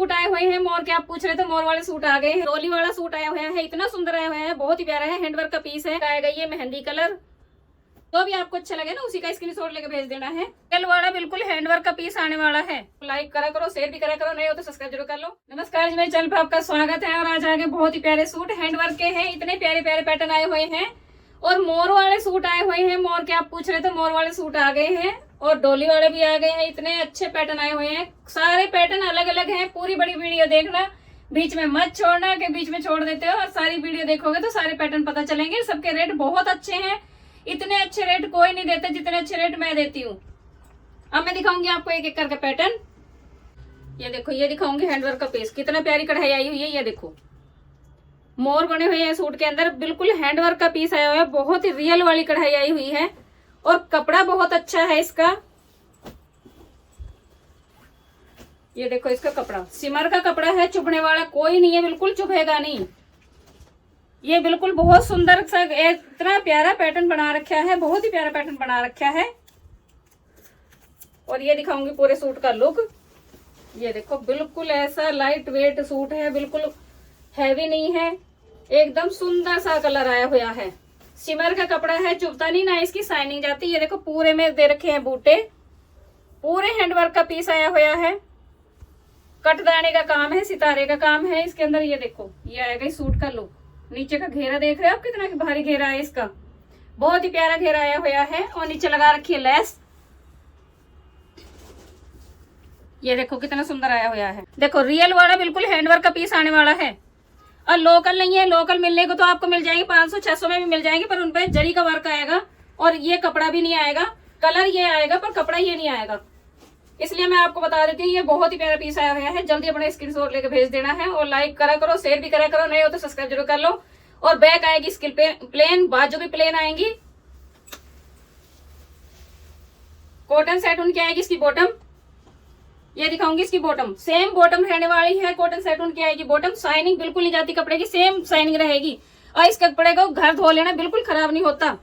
Suit आए हुए हैं मोर के, आप पूछ रहे थे मोर वाले सूट आ गए हैं। डोली वाला सूट आया हुआ है, इतना सुंदर आया हुआ है, बहुत ही प्यारा है, हैंडवर्क का पीस है। आएगा ये मेहंदी कलर, तो भी आपको अच्छा लगे ना उसी का स्क्रीनशॉट लेके भेज देना है। कल वाला बिल्कुल हैंडवर्क का पीस आने वाला है। लाइक करा करो, शेयर भी करा करो, नहीं हो तो सब्सक्राइब जरूर कर लो। नमस्कार जी, मेरे चैनल पर आपका स्वागत है। और आज आगे बहुत ही प्यारे सूट हैंडवर्क के हैं, इतने प्यारे प्यारे पैटर्न आए हुए हैं। और मोर वाले सूट आए हुए हैं, मोर के आप पूछ रहे थे मोर वाले सूट आ गए हैं। और डोली वाले भी आ गए हैं, इतने अच्छे पैटर्न आए हुए हैं। सारे पैटर्न अलग अलग हैं। पूरी बड़ी वीडियो देखना, बीच में मत छोड़ना कि बीच में छोड़ देते हो। और सारी वीडियो देखोगे तो सारे पैटर्न पता चलेंगे। सबके रेट बहुत अच्छे हैं, इतने अच्छे रेट कोई नहीं देते जितने अच्छे रेट मैं देती हूँ। अब मैं दिखाऊंगी आपको एक एक करके पैटर्न। ये देखो, ये दिखाऊंगी हैंडवर्क का पीस, कितना प्यारी कढ़ाई आई हुई है। ये देखो मोर बने हुए हैं सूट के अंदर, बिल्कुल हैंडवर्क का पीस आया हुआ है, बहुत ही रियल वाली कढ़ाई आई हुई है। और कपड़ा बहुत अच्छा है इसका। ये देखो इसका कपड़ा सिमर का कपड़ा है, चुभने वाला कोई नहीं है, बिल्कुल चुभेगा नहीं। ये बिल्कुल बहुत सुंदर सा इतना प्यारा पैटर्न बना रखा है, बहुत ही प्यारा पैटर्न बना रखा है। और ये दिखाऊंगी पूरे सूट का लुक। ये देखो बिल्कुल ऐसा लाइट वेट सूट है, बिल्कुल हैवी नहीं है, एकदम सुंदर सा कलर आया हुआ है। सिमर का कपड़ा है, चुभता नहीं ना, इसकी शाइनिंग जाती। ये देखो पूरे में दे रखे हैं बूटे, पूरे हैंडवर्क का पीस आया हुआ है। कटदाने का काम है, सितारे का काम है इसके अंदर। ये देखो ये आएगा इस सूट का लुक। नीचे का घेरा देख रहे हो आप, कितना भारी घेरा है इसका, बहुत ही प्यारा घेरा आया हुआ है। और नीचे लगा रखी है लेस। ये देखो कितना सुंदर आया हुआ है। देखो रियल वाला बिल्कुल हैंडवर्क का पीस आने वाला है। और लोकल नहीं है, लोकल मिलने को तो आपको मिल जाएंगे 500-600 में भी मिल जाएंगे, पर उनपे जरी का वर्क आएगा। और ये कपड़ा भी नहीं आएगा, कलर ये आएगा पर कपड़ा ये नहीं आएगा। इसलिए मैं आपको बता देती हूँ, ये बहुत ही प्यारा पीस आया हुआ है। जल्दी अपने स्क्रीनशॉट लेके भेज देना है। और लाइक करा करो, शेयर भी करा करो, नहीं हो तो सब्सक्राइब जरूर कर लो। और बैक आएगी इसकी प्लेन, बाजू भी प्लेन आएंगी। कॉटन सेटून की आएगी इसकी बॉटम। ये दिखाऊंगी इसकी बॉटम, सेम बॉटम रहने वाली है। कॉटन सेटून की आएगी बॉटम, शाइनिंग बिल्कुल नहीं जाती कपड़े की, सेम शाइनिंग रहेगी। और इस कपड़े को घर धो लेना, बिल्कुल खराब नहीं होता।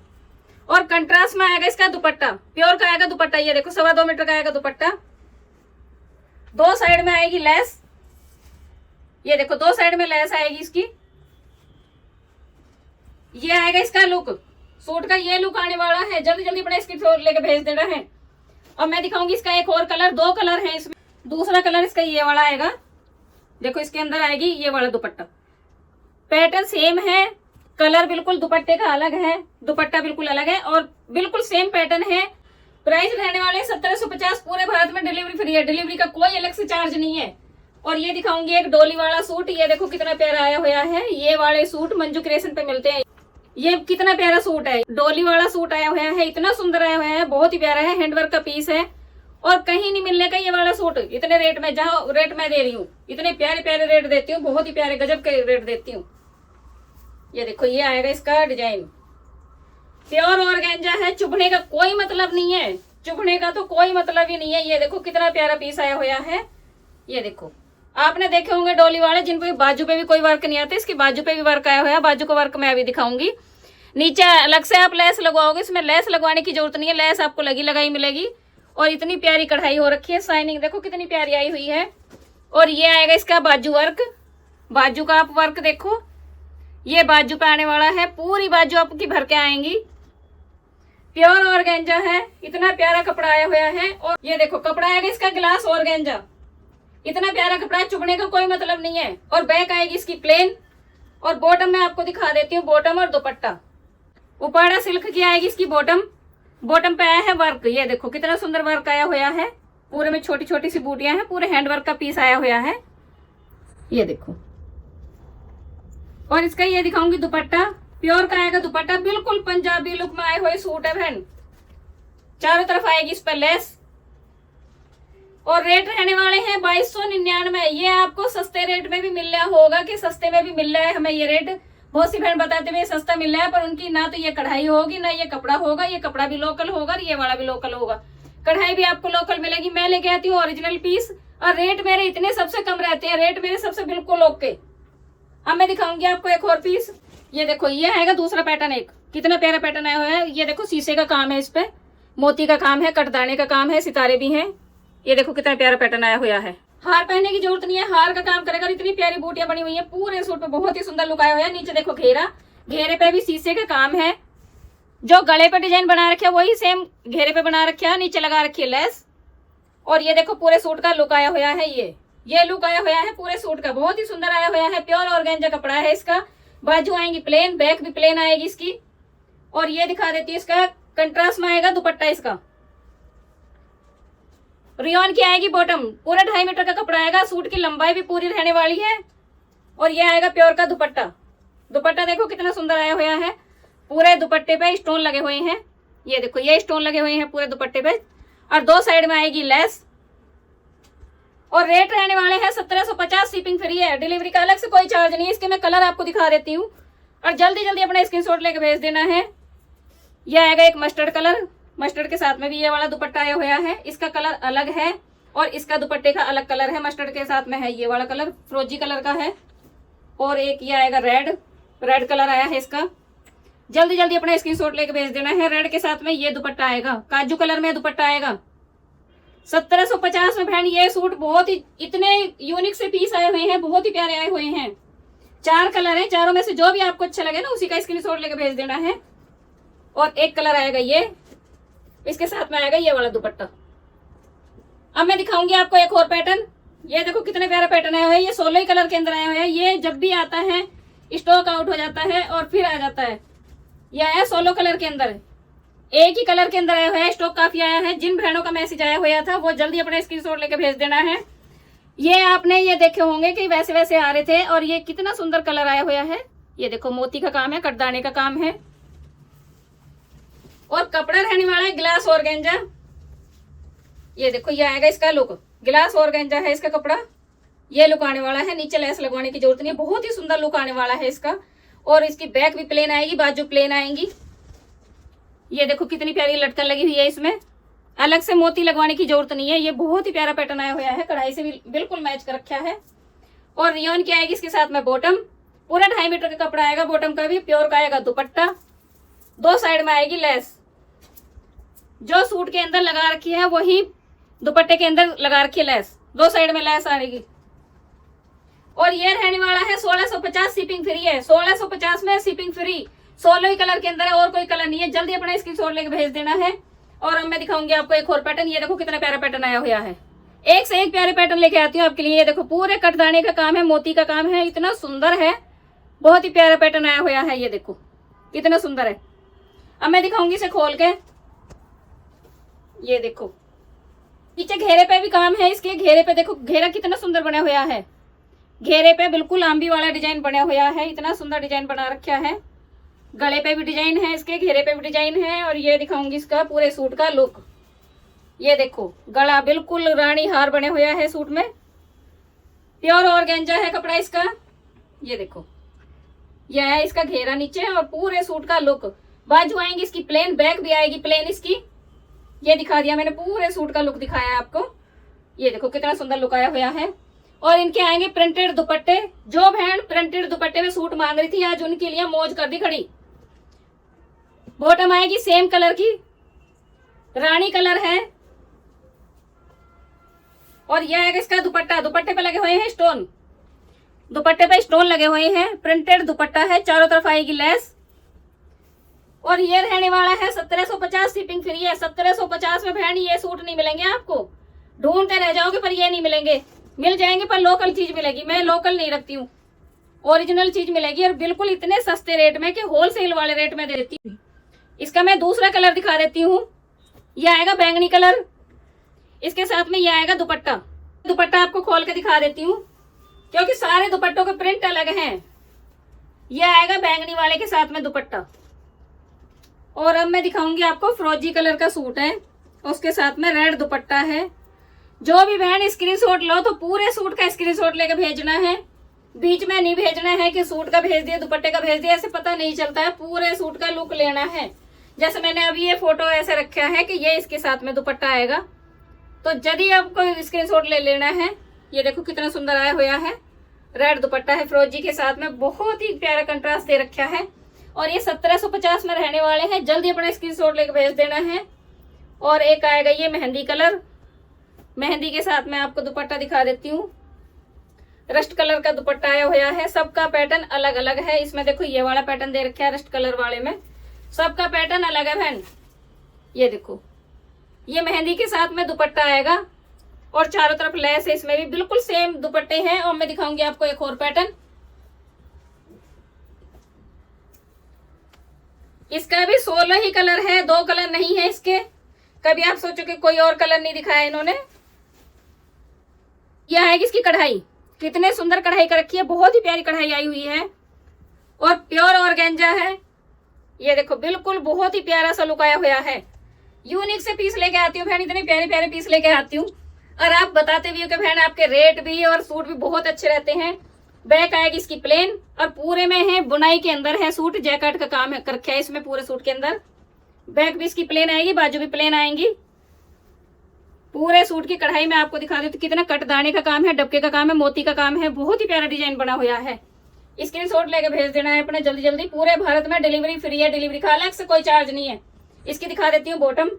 और कंट्रास्ट में आएगा इसका दुपट्टा, प्योर का आएगा दुपट्टा। ये देखो 2.25 मीटर का आएगा दुपट्टा। दो साइड में आएगी लेस। ये देखो दो साइड में लेस आएगी इसकी। ये आएगा इसका लुक, सूट का ये लुक आने वाला है। जल्दी जल्दी अपने स्क्रीनशॉट लेके भेज देना है। और मैं दिखाऊंगी इसका एक और कलर, दो कलर है इसमें। दूसरा कलर इसका ये वाला आएगा। देखो इसके अंदर आएगी ये वाला दुपट्टा। पैटर्न सेम है, कलर बिल्कुल दुपट्टे का अलग है, दुपट्टा बिल्कुल अलग है। और बिल्कुल सेम पैटर्न है। प्राइस रहने वाले 1750, पूरे भारत में डिलीवरी फ्री है, डिलीवरी का कोई अलग से चार्ज नहीं है। और ये दिखाऊंगी एक डोली वाला सूट। ये देखो कितना प्यारा आया हुआ है। ये वाले सूट मंजू क्रिएशन पे मिलते हैं। ये कितना प्यारा सूट है, डोली वाला सूट आया हुआ है, इतना सुंदर आया हुआ है, बहुत ही प्यारा है। हैंडवर्क का पीस है और कहीं नहीं मिलने का ये वाला सूट इतने रेट में। जहाँ रेट मैं दे रही हूँ, इतने प्यारे प्यारे रेट देती हूँ, बहुत ही प्यारे गजब के रेट देती हूँ। ये देखो ये आएगा इसका डिजाइन, प्योर ऑर्गेन्जा है, चुभने का कोई मतलब नहीं है, चुभने का तो कोई मतलब ही नहीं है। ये देखो कितना प्यारा पीस आया हुआ है। ये देखो आपने देखे होंगे डोली वाले जिन पे बाजू पे भी कोई वर्क नहीं आता, इसकी बाजू पे भी वर्क आया हुआ है। बाजू का वर्क मैं अभी दिखाऊंगी। नीचे अलग से आप लेस लगवाओगे, इसमें लेस लगवाने की जरूरत नहीं है, लेस आपको लगी लगाई मिलेगी। और इतनी प्यारी कढ़ाई हो रखी है, शाइनिंग देखो कितनी प्यारी आई हुई है। और ये आएगा इसका बाजू वर्क, बाजू का आप वर्क देखो, ये बाजू पे आने वाला है, पूरी बाजू आपकी भर के आएंगी। प्योर ऑर्गेन्जा है, इतना प्यारा कपड़ा आया हुआ है। और ये देखो कपड़ा आएगा इसका ग्लास ऑर्गेन्जा, इतना प्यारा कपड़ा है, चुभने का कोई मतलब नहीं है। और बैक आएगी इसकी प्लेन। और बॉटम में आपको दिखा देती हूँ, बॉटम और दुपट्टा। उपाड़ा सिल्क की आएगी इसकी बॉटम, बॉटम पे आया है वर्क। ये देखो कितना सुंदर वर्क आया हुआ है, पूरे में छोटी छोटी सी बूटियां हैं, पूरे हैंडवर्क का पीस आया हुआ है। ये देखो। और इसका ये दिखाऊंगी दुपट्टा, प्योर का आएगा दुपट्टा, बिल्कुल पंजाबी लुक में आए हुए सूट है बहन। चारों तरफ आएगी इस पर लेस। और रेट रहने वाले हैं 2299। ये आपको सस्ते रेट में भी मिल रहा होगा कि सस्ते में भी मिल रहा है हमें ये रेट। बहुत सी बहन बताते हुए सस्ता मिल रहा है, पर उनकी ना तो ये कढ़ाई होगी ना ये कपड़ा होगा। ये कपड़ा भी लोकल होगा और ये वाला भी लोकल होगा, कढ़ाई भी आपको लोकल मिलेगी। मैं लेके आती हूँ ओरिजिनल पीस और रेट मेरे इतने सबसे कम रहते हैं, रेट मेरे सबसे बिल्कुल ओके। अब मैं दिखाऊंगी आपको एक और पीस। ये देखो ये आएगा दूसरा पैटर्न, एक कितना प्यारा पैटर्न आया हुआ है। ये देखो शीशे का काम है, इस पे मोती का काम है, कटदाने का काम है, सितारे भी हैं। ये देखो कितना प्यारा पैटर्न आया हुआ है। हार पहनने की जरूरत नहीं है, हार का काम करेगा। इतनी प्यारी बूटियां बनी हुई है पूरे सूट पे, बहुत ही सुंदर लुक आया हुआ है। नीचे देखो घेरा, घेरे पे भी शीशे का काम है। जो गले पे डिजाइन बना रखे वही सेम घेरे पे बना रखे है, नीचे लगा रखी है लेस। और ये देखो पूरे सूट का लुक आया हुआ है। ये लुक आया हुआ है पूरे सूट का, बहुत ही सुंदर आया हुआ है। प्योर ऑर्गेन्जा कपड़ा है इसका। बाजू आएंगी प्लेन, बैक भी प्लेन आएगी इसकी। और ये दिखा देती है इसका कंट्रास्ट में आएगा दुपट्टा इसका। रियोन की आएगी बॉटम, पूरा 2.5 मीटर का कपड़ा आएगा। सूट की लंबाई भी पूरी रहने वाली है। और ये आएगा प्योर का दुपट्टा। दुपट्टा देखो कितना सुंदर आया हुआ है। पूरे दुपट्टे पे स्टोन लगे हुए हैं। ये देखो ये स्टोन लगे हुए हैं पूरे दुपट्टे पे। और 2 साइड में आएगी लेस। और रेट रहने वाले हैं 1750, शिपिंग फ्री है। डिलीवरी का अलग से कोई चार्ज नहीं है। इसके मैं कलर आपको दिखा देती हूँ और जल्दी जल्दी अपना स्क्रीनशॉट लेके भेज देना है। ये आएगा एक मस्टर्ड कलर, मस्टर्ड के साथ में भी ये वाला दुपट्टा आया हुआ है। इसका कलर अलग है और इसका दुपट्टे का अलग कलर है। मस्टर्ड के साथ में है ये वाला कलर, फिरोजी कलर का है। और एक ये आएगा रेड कलर आया है इसका। जल्दी जल्दी अपना स्क्रीनशॉट लेके भेज देना है। रेड के साथ में ये दुपट्टा आएगा, काजू कलर में दुपट्टा आएगा। 1750 में बहन ये सूट बहुत ही इतने यूनिक से पीस आए हुए हैं, बहुत ही प्यारे आए हुए हैं। 4 कलर है, चारों में से जो भी आपको अच्छा लगे ना उसी का स्क्रीनशॉट लेके भेज देना है। और एक कलर आएगा ये, इसके साथ में आएगा ये वाला दुपट्टा। अब मैं दिखाऊंगी आपको एक और पैटर्न। ये देखो कितने प्यारा पैटर्न आया हुआ है। ये 16 कलर के अंदर आया हुआ है। ये जब भी आता है स्टॉक आउट हो जाता है और फिर आ जाता है। ये आया 16 कलर के अंदर, एक ही कलर के अंदर आया हुआ है। स्टॉक काफी आया है। जिन बहनों का मैसेज आया हुआ था वो जल्दी अपने स्क्रीनशॉट लेके भेज देना है। ये आपने ये देखे होंगे कि वैसे वैसे आ रहे थे। और ये कितना सुंदर कलर आया हुआ है। ये देखो मोती का काम है, कटदाने का काम है। और कपड़ा रहने वाला है ग्लास ऑर्गेन्जा। ये देखो ये आएगा इसका लुक, ग्लास ऑर्गेन्जा है इसका कपड़ा। ये लुक आने वाला है, नीचे लेस लगवाने की जरूरत नहीं है। बहुत ही सुंदर लुक आने वाला है इसका। और इसकी बैक भी प्लेन आएगी, बाजू प्लेन आएंगी। ये देखो कितनी प्यारी लटकन लगी हुई है इसमें, अलग से मोती लगवाने की जरूरत नहीं है। ये बहुत ही प्यारा पैटर्न आया हुआ है, कढ़ाई से भी बिल्कुल मैच कर रखा है। और रियोन की आएगी इसके साथ में बॉटम, पूरा 2.5 मीटर का कपड़ा आएगा। बॉटम का भी प्योर का आएगा दुपट्टा। 2 साइड में आएगी लेस। जो सूट के अंदर लगा रखी है वही दुपट्टे के अंदर लगा रखी है लेस। 2 साइड में लेस आएगी। और ये रहने वाला है 1650, शिपिंग फ्री है। 1650 में शिपिंग फ्री। 16 कलर के अंदर है, और कोई कलर नहीं है। जल्दी अपना स्क्रीनशॉट लेके भेज देना है। और अब मैं दिखाऊंगी आपको एक और पैटर्न। ये देखो कितना प्यारा पैटर्न आया हुआ है। एक से एक प्यारे पैटर्न लेके आती हूँ आपके लिए। ये देखो पूरे कटदाने का काम है, मोती का काम है। इतना सुंदर है, बहुत ही प्यारा पैटर्न आया हुआ है। ये देखो कितना सुंदर है। अब मैं दिखाऊंगी इसे खोल के। ये देखो नीचे घेरे पे भी काम है इसके। घेरे पे देखो घेरा कितना सुंदर बना हुआ है। घेरे पे बिल्कुल आंबी वाला डिजाइन बना हुआ है। इतना सुंदर डिजाइन बना रखा है। गले पे भी डिजाइन है इसके, घेरे पे भी डिजाइन है। और ये दिखाऊंगी इसका पूरे सूट का लुक। ये देखो गला बिल्कुल रानी हार बने हुआ है सूट में। प्योर ऑर्गेन्जा है कपड़ा इसका। ये देखो यह है इसका घेरा नीचे और पूरे सूट का लुक। बाजू आएंगी इसकी प्लेन, बैक भी आएगी प्लेन इसकी। ये दिखा दिया मैंने, पूरे सूट का लुक दिखाया आपको। ये देखो कितना सुंदर लुक आया हुआ है। और इनके आएंगे प्रिंटेड दुपट्टे। जो बहन प्रिंटेड दुपट्टे में सूट मांग रही थी आज उनके लिए मौज कर दी खड़ी। बॉटम आएगी सेम कलर की, रानी कलर है। और यह आएगा इसका दुपट्टा। दुपट्टे पे लगे हुए हैं स्टोन, दुपट्टे पे स्टोन लगे हुए हैं। प्रिंटेड दुपट्टा है, चारों तरफ आएगी लेस। और ये रहने वाला है 1750, शिपिंग फ्री है। 1750 में बहन ये सूट नहीं मिलेंगे आपको, ढूंढते रह जाओगे पर ये नहीं मिलेंगे। मिल जाएंगे पर लोकल चीज मिलेगी। मैं लोकल नहीं रखती हूँ, ओरिजिनल चीज मिलेगी। और बिल्कुल इतने सस्ते रेट में कि होलसेल वाले रेट में दे देती हूँ। इसका मैं दूसरा कलर दिखा देती हूँ। ये आएगा बैंगनी कलर, इसके साथ में ये आएगा दुपट्टा। दुपट्टा आपको खोल के दिखा देती हूँ क्योंकि सारे दुपट्टों के प्रिंट अलग हैं। ये आएगा बैंगनी वाले के साथ में दुपट्टा। और अब मैं दिखाऊंगी आपको फिरोजी कलर का सूट है, उसके साथ में रेड दुपट्टा है। जो भी बहन स्क्रीनशॉट लो तो पूरे सूट का स्क्रीनशॉट लेके भेजना है। बीच में नहीं भेजना है कि सूट का भेज दिया दुपट्टे का भेज दिया, ऐसे पता नहीं चलता है। पूरे सूट का लुक लेना है। जैसे मैंने अभी ये फोटो ऐसे रखा है कि ये इसके साथ में दुपट्टा आएगा, तो यदि आपको स्क्रीनशॉट ले लेना है। ये देखो कितना सुंदर आया हुआ है। रेड दुपट्टा है फिरोजी के साथ में, बहुत ही प्यारा कंट्रास्ट दे रखा है। और ये 1750 में रहने वाले हैं। जल्दी अपना स्क्रीनशॉट लेके भेज देना है। और एक आएगा ये मेहंदी कलर, मेहंदी के साथ मैं आपको दुपट्टा दिखा देती हूँ। रस्ट कलर का दुपट्टा आया हुआ है। सबका पैटर्न अलग अलग है। इसमें देखो ये वाला पैटर्न दे रखा है रस्ट कलर वाले में, सबका पैटर्न अलग है बहन। ये देखो ये मेहंदी के साथ में दुपट्टा आएगा और चारों तरफ लेस है। इसमें भी बिल्कुल सेम दुपट्टे हैं। और मैं दिखाऊंगी आपको एक और पैटर्न, इसका भी 16 ही कलर है, 2 कलर नहीं है इसके। कभी आप सोचो कि कोई और कलर नहीं दिखाया इन्होंने। यह है इसकी कढ़ाई, कितने सुंदर कढ़ाई कर रखी है, बहुत ही प्यारी कढ़ाई आई हुई है और प्योर ऑर्गेंजा है। ये देखो बिल्कुल बहुत ही प्यारा सा लुक आया हुआ है। यूनिक से पीस लेके आती हूँ बहन, इतने प्यारे प्यारे पीस लेके आती हूँ और आप बताते भी हो कि बहन आपके रेट भी और सूट भी बहुत अच्छे रहते हैं। बैक आएगी इसकी प्लेन और पूरे में है बुनाई के अंदर है सूट, जैकेट का काम है कर रखा है इसमें पूरे सूट के अंदर। बैक भी इसकी प्लेन आएगी, बाजू भी प्लेन आएंगी। पूरे सूट की कढ़ाई में आपको दिखा देती हूँ कितना कट दाने का काम है, डबके का काम है, मोती का काम है, बहुत ही प्यारा डिजाइन बना हुआ है। स्क्रीनशॉट लेके भेज देना है अपने जल्दी जल्दी। पूरे भारत में डिलीवरी फ्री है, डिलीवरी का अलग से कोई चार्ज नहीं है। इसकी दिखा देती हूँ बॉटम,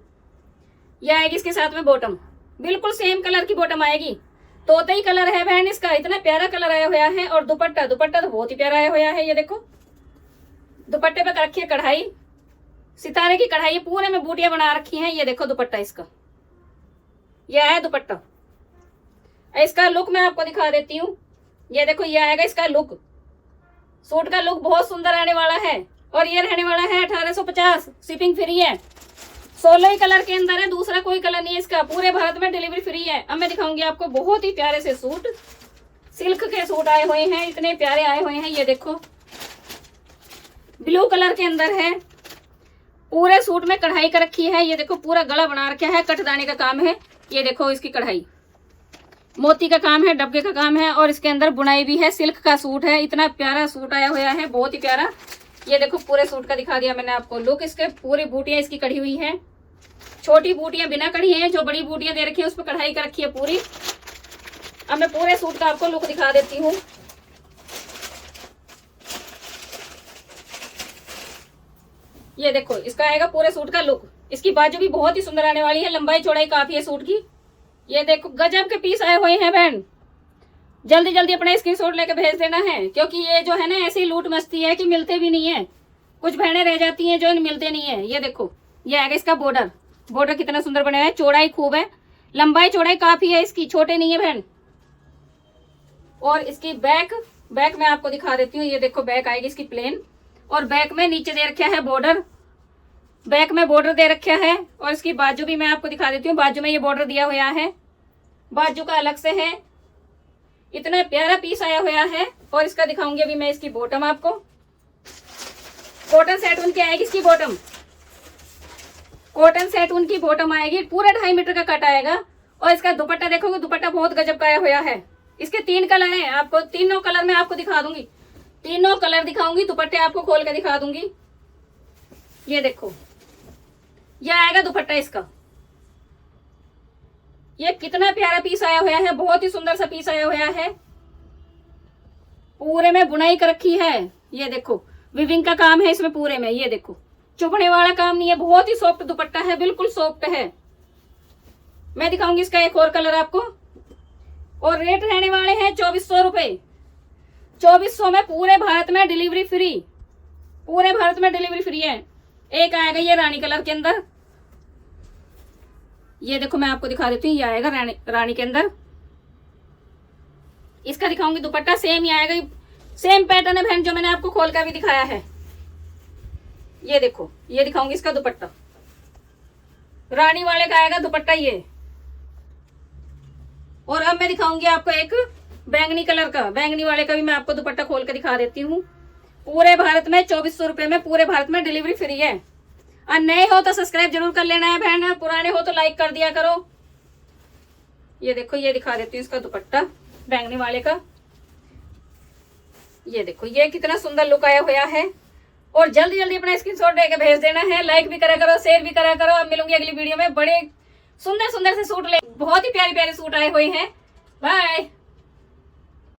यह आएगी इसके साथ में बॉटम, बिल्कुल सेम कलर की बॉटम आएगी। तोतई कलर है बहन इसका, इतना प्यारा कलर आया हुआ है। और दुपट्टा तो बहुत ही प्यारा आया हुआ है। ये देखो दुपट्टे पे रखी है कढ़ाई, सितारे की कढ़ाई, पूरे में बूटियां बना रखी हैं। ये देखो दुपट्टा इसका, यह है दुपट्टा। इसका लुक मैं आपको दिखा देती हूँ। ये देखो ये आएगा इसका लुक, सूट का लुक बहुत सुंदर आने वाला है। और ये रहने वाला है 1850, शिपिंग फ्री है। 16 ही कलर के अंदर है, दूसरा कोई कलर नहीं है इसका। पूरे भारत में डिलीवरी फ्री है। अब मैं दिखाऊंगी आपको बहुत ही प्यारे से सूट, सिल्क के सूट आए हुए हैं, इतने प्यारे आए हुए हैं। ये देखो ब्लू कलर के अंदर है, पूरे सूट में कढ़ाई कर रखी है। ये देखो पूरा गला बना रखा है, कटदाने का काम है। ये देखो इसकी कढ़ाई, मोती का काम है, डब्बे का काम है और इसके अंदर बुनाई भी है। सिल्क का सूट है, इतना प्यारा सूट आया हुआ है, बहुत ही प्यारा। ये देखो पूरे सूट का दिखा दिया मैंने आपको लुक। इसके पूरी बूटियां इसकी कढ़ी हुई हैं, छोटी बूटियां बिना कढ़ी हैं, जो बड़ी बूटियां दे रखी है उस पर कढ़ाई कर रखी है पूरी। अब मैं पूरे सूट का आपको लुक दिखा देती हूँ। ये देखो इसका आएगा पूरे सूट का लुक। इसकी बाजू भी बहुत ही सुंदर आने वाली है, लंबाई चौड़ाई काफी है सूट की। ये देखो गजब के पीस आए हुए हैं बहन, जल्दी जल्दी अपना स्क्रीनशॉट लेके भेज देना है। क्योंकि ये जो है ना ऐसी लूट मस्ती है कि मिलते भी नहीं है, कुछ बहनें रह जाती हैं जो मिलते नहीं है। ये देखो ये आएगा इसका बॉर्डर, बॉर्डर कितना सुंदर बना है, चौड़ाई खूब है, लंबाई चौड़ाई काफी है इसकी, छोटे नहीं है बहन। और इसकी बैक मैं आपको दिखा देती हूँ। ये देखो बैक आएगी इसकी प्लेन और बैक में नीचे दे रखा है बॉर्डर, बैक में बॉर्डर दे रखा है। और इसकी बाजू भी मैं आपको दिखा देती हूँ, बाजू में ये बॉर्डर दिया हुआ है, बाजू का अलग से है। इतना प्यारा पीस आया हुआ है। और इसका दिखाऊंगी अभी मैं इसकी बॉटम आपको। कॉटन सेट उनकी आएगी इसकी बॉटम, कॉटन सेट उनकी बॉटम आएगी, पूरा 2.5 मीटर का कट आएगा। और इसका दुपट्टा देखोगे, दुपट्टा बहुत गजब का आया हुआ है। इसके 3 कलर हैं, आपको तीनों कलर में आपको दिखा दूंगी, तीनों कलर दिखाऊंगी, दुपट्टे आपको खोल के दिखा दूंगी। ये देखो यह आएगा दुपट्टा इसका, ये कितना प्यारा पीस आया हुआ है, बहुत ही सुंदर सा पीस आया हुआ है। पूरे में बुनाई कर रखी है। ये देखो विविंग का काम है इसमें पूरे में। ये देखो चुभने वाला काम नहीं है, बहुत ही सॉफ्ट दुपट्टा है, बिल्कुल सॉफ्ट है। मैं दिखाऊंगी इसका एक और कलर आपको। और रेट रहने वाले हैं 2400 रुपए। 2400 में पूरे भारत में डिलीवरी फ्री, पूरे भारत में डिलीवरी फ्री है। एक आएगा ये रानी कलर के अंदर, ये देखो मैं आपको दिखा देती हूँ। ये आएगा रानी के अंदर, इसका दिखाऊंगी दुपट्टा, सेम ही आएगा, सेम पैटर्न है बहन जो मैंने आपको खोल कर भी दिखाया है। ये देखो ये दिखाऊंगी इसका दुपट्टा, रानी वाले का आएगा दुपट्टा ये। और अब मैं दिखाऊंगी आपको एक बैंगनी कलर का, बैंगनी वाले का भी मैं आपको दुपट्टा खोल कर दिखा देती हूँ। पूरे भारत में 2400 रुपए में पूरे भारत में डिलीवरी फ्री है। और नए हो तो सब्सक्राइब जरूर कर लेना है बहन, पुराने हो तो लाइक कर दिया करो। ये देखो ये दिखा देती हूँ इसका दुपट्टा बैंगनी वाले का। ये देखो ये कितना सुंदर लुक आया हुआ है। और जल्दी जल्दी अपना स्क्रीनशॉट लेके भेज देना है, लाइक भी करा करो, शेयर भी करा करो। अब मिलूंगी अगली वीडियो में, बड़े सुंदर सुंदर से सूट ले, बहुत ही प्यारे प्यारे सूट आए हुए हैं। बाय।